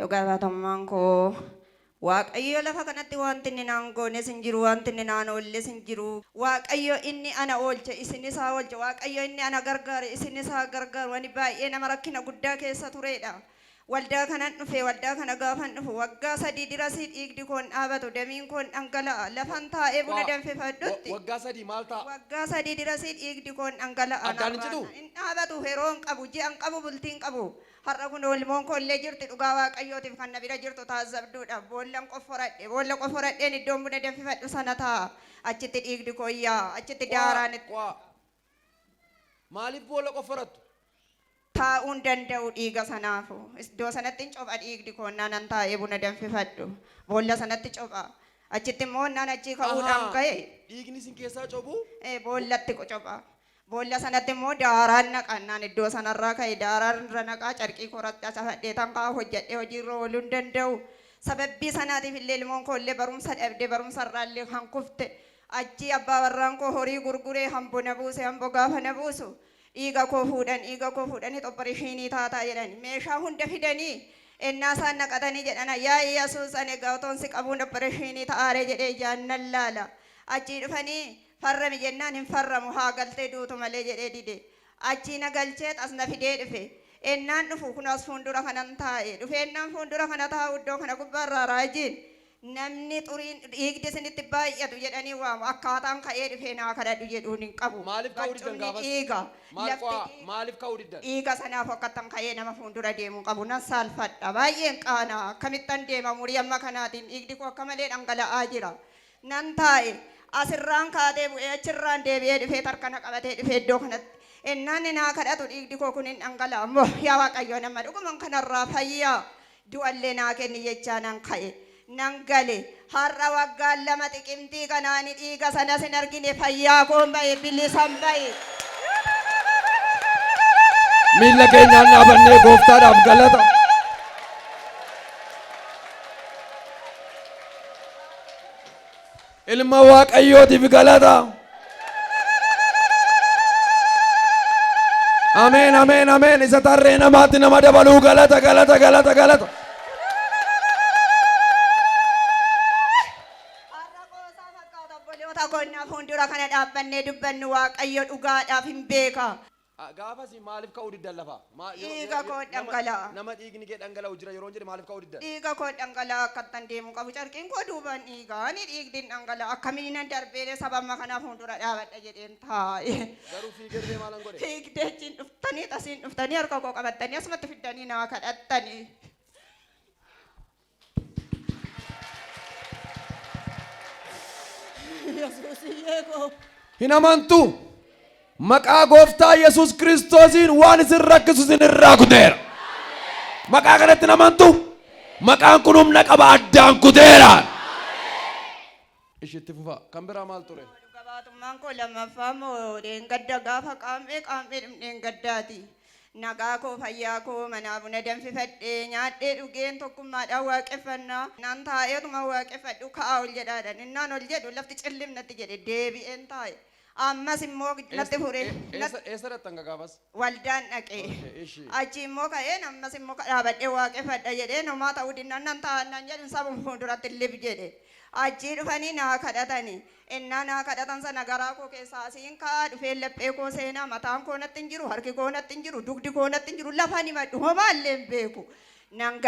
Dhugaatamaan koo Waaqayyo lafa kanatti wanti inni naan goone sin jiru, wanti inni naan oolle sin jiru. Waaqayyo inni ana oolche isin isaa oolche. Waaqayyo inni ana gargaare isin isaa gargaaru. Ani baay'ee nama rakkina guddaa keessa turedha. Waldaa kanan dhufe waldaa kana gaafan dhufu waggaa 3 dirasii dhiigdi koon dhaabatu damiin koon dhangala'a lafan taa'ee buna danfifadhutti. Waggaa 3 maal ta'a? Waggaa 3 dirasii dhiigdi koon dhangala'a. Addaan hin jiru? Hin dhaabatu yeroon qabu ji'an qabu bultiin qabu. Har'a kun olmoon kollee jirti dhugaa Waaqayyootiif kan na bira jirtu taasisabduudha. Boolla qoforadheen iddoon buna danfifadhu sana ta'a. Achitti dhiigdi koyyaa achitti daaraan itti. Maaliif boolla qoforattu? Taa'uun danda'u dhiiga sanaafu. Iddoo sanatti hin copha dhiigdi koonnaan an taa'ee buna danfifadhu. Boolla sanatti copha. Achitti immoo naan achii ka'uudhaan ka'e. Dhiigni sin keessaa cobu? Boollatti copha. Boolla sanatti immoo daaraan naqannaan iddoo sanarraa ka'e daaraan irra naqaa carqii koratti asafadhee tan kaa hojjedhee hojiirra ooluu hin danda'u. Sababbii sanaatiif illee ilmoon koo illee barumsa dhabdee barumsa irraallee kan kufte. Achii abbaa warraan koo horii gurguree hamboo na buuse hamboo gaafa na buusu. Dhiiga koo fuudhanii xopharishiinii taataa jedhani meeshaa hunda fidanii ennaa isaan naqatanii jedhana yaa Yesuus ani egaa otoon si qabuun xopharishiinii ta'aare jedhee jaannan laala achii dhufanii farrami jennaan hin farramu haa galtee duutu malee jedhee dide achii na galchee as na fidee dhufe ennaan dhufu kun as fuuldura kanan taa'e dhufe ennaan fuuldura kana taa'u iddoo kana gubbaarraa raajiin namni xuriin dhiigdi isinitti baay'atu jedhanii waamu akkaataan ka'ee dhufee naa kadhadhu jedhuun hin qabu. Maaliif ka'uu diddan gaafas? Dhiiga. Maaliif ka'uu diddan? Dhiiga sanaaf akkattan ka'ee nama fuuldura deemuu qabu nan saalfadha baay'een qaana akkamittan deema umurii amma kanaatiin dhiigdi koo akka malee dhangala'aa jira. Nan taa'e asirraan kaatee bu'ee achirraan deebi'ee dhufee tarkana qabatee dhufee iddoo kanatti. Ennaan naa kadhatu dhiigdi koo kun hin dhangala'u ammoo yaa Waaqayyo nama dhuguman kanarraa fayyaa du'allee naa kenni jechaa nan ka'e. Nangale har'a waggaan 2 xiqimtii kanaani dhiiga sana sin argine fayyaa koon bahe bilisan bahe. Miila keenyaan dhaabannee gooftaadhaaf galata. Ilma Waaqayyootiif galata. Ameen ameen ameen isa tarree namaatti nama dabaluu galata galata galata galata. Konna fuuldura kana dhaabbannee dubbannu Waaqayyo dhugaadhaaf hin beeka. Gaafas maaliif ka'uu diddan lafa? Dhiiga koo dhangala'a. Nama dhiigni kee dhangala'u jira yeroo jedhe maaliif ka'uu diddan? Dhiiga koo dhangala'a akkattan deemu qabu carqiin koo duubaan dhiigaa ani dhiigdiin dhangala'a akkamiin nan darbee sababa kana fuuldura dhaabadha jedheen taa'e. Garuu fiigdee maalan godhe? Fiigdee achiin dhuftanii tasiin dhuftanii harka koo qabattanii asumatti fiddanii naa kadhattanii. Hin amantu maqaa gooftaa Yesuus Kiristoosiin waan isin rakkisu isin irraa kuteera. Maqaa kanatti hin amantu maqaan kun humna qaba addaan kuteera. Ishitti fufa kan biraa maal ture? Dhugaatummaan koo lammaffaa moo dheengadda gaafa qaamee dheengaddaati. Nagaa koo fayyaa koo manaa buna danfifadhee nyaadhee dhugeen tokkummaadhaan waaqeffannaa naan taa'eetuma waaqeffadhu ka'aa ol jedhaadhaan innaan ol jedhu lafti cillimnatti jedhe deebi'een taa'e ammas immoo natti fure. Eessa dhattan gaafas? Waldaan dhaqee achi immoo ka'een ammas immoo dhaabadhee waaqeffadha jedhee nomaa ta'uu dinnaan nan taa'annaan jedhu sabuma fuulduratti lib jedhe. Achii dhufanii naa kadhatanii innaa naa kadhatan sana garaa koo keessaa asiin ka'aa dhufee laphee koo seenaa mataan koo natti hin jiru harki koo natti hin jiru dugdi koo natti hin jiru lafaan himadhu homaallee hin beeku. Nan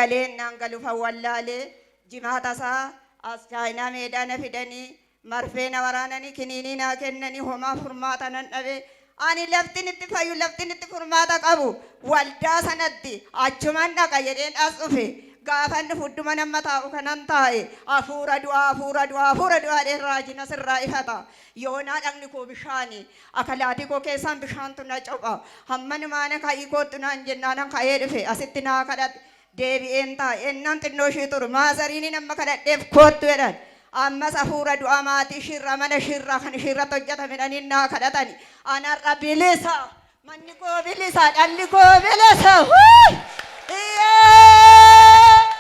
galuufan wallaalee jimaata isaa as chaayinaa meedaa na fidanii marfee na waraananii kiniinii naa kennanii homaa furmaata nan dhabe. Ani laftin itti fayyu laftin itti furmaata qabu waldaa sanatti achuman dhaqa jedheen as dhufe. Gaafan fudduma nama taa'u kanan taa'e hafuura du'aa dheerraajina sirraa ifata yoonaa dhaqni koo bishaani akalaatii koo keessaan bishaantu na copha hammanumaana ka'ii kootu naan jennaanan ka'ee dhufe asitti naa kadhate deebi'een taa'e ennaan xinnoo ishii turu maasariini nama kadhadheef koottu jedhan ammas hafuura du'aa maatii shirra mana shirra kan shirratti hojjetamedhanii naa kadhatani anarra bilisa manni koo bilisa dhalli koo bilisa.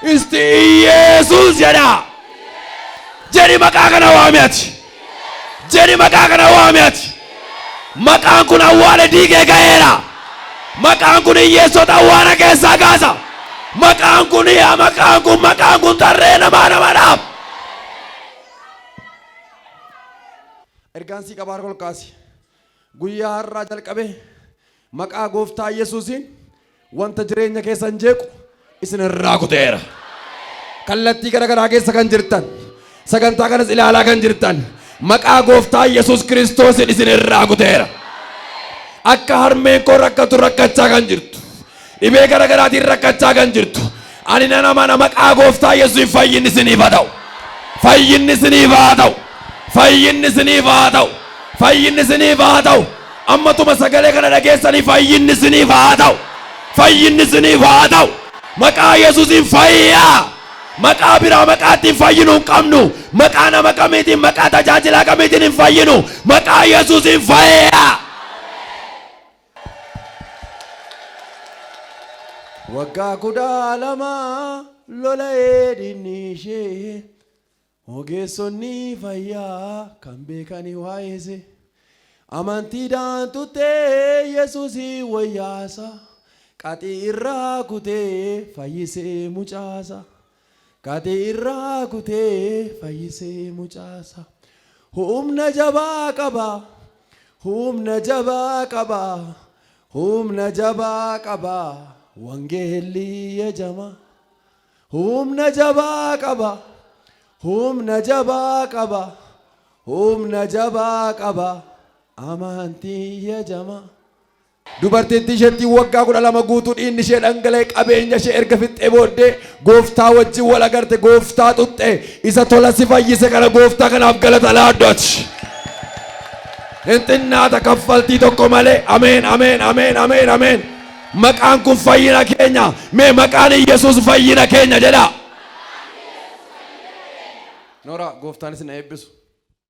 Isti Yesus jedha. Jedhi maqaa kana waamiyaati. Jedhi maqaa kana waamiyaati. Maqaan kun awwaala diigee ga'eera. Maqaan kun hiyyeessota awwaala keessaa kaasa. Maqaan kun yaa maqaan kun tarree namaa namaadhaaf. Ergaan sii qabaa harka ol kaasi. Guyyaa har'aa jalqabee maqaa gooftaa Yesuusiin wanta jireenya keessan jeequ isin irraa kuteera. Kallattii garaagaraa keessa kan jirtan, sagantaa kanas ilaalaa kan jirtan, maqaa gooftaa Yesuus Kiristoosiin isin irraa kuteera. Akka harmeen koo rakkatu rakkachaa kan jirtu, dhibee garaagaraatiin rakkachaa kan jirtu, ani nama maqaa gooftaa Yesuusiin fayyinni isiniif haa ta'u. Fayyinni isiniif haa ta'u. Fayyinni isiniif haa ta'u. Fayyinni isiniif haa ta'u. Ammatuma sagalee kana dhageessanii fayyinni isiniif haa ta'u. Fayyinni isiniif haa ta'u. Maqaa Yesuusiin fayyaa. Maqaa biraa maqaattiin fayyinuu hin qabnu. Maqaa nama kamiitiin, maqaa tajaajilaa kamiitiin hin fayyinu. Maqaa Yesuusiin fayyaa. Waggaa 12 lola'ee diinni ishee ogeessonni fayyaa kan beekanii waa'eese amantiidhaan tuttee Yesuusii wayyaasa qaxii irraa kutee fayyisee mucaasa qaxii irraa kutee fayyisee mucaasa humna jabaa qaba humna jabaa qaba humna jabaa qaba wangeelli yajama humna jabaa qaba humna jabaa qaba humna jabaa qaba amantii yajama. Dubartittii isheetti waggaa 12 guutuu dhiigni ishee dhangala'e qabeenya ishee erga fixxee booddee gooftaa wajjin wal agarte gooftaa xuxxe isa tola si fayyise kana gooftaa kanaaf galata laaddooti. Hinxinnaata kaffaltii tokko malee. Ameen ameen ameen ameen ameen. Maqaan kun fayyina keenya. Mee maqaan Yesuus fayyina keenya jedha. Noora gooftaan isin eebbisu.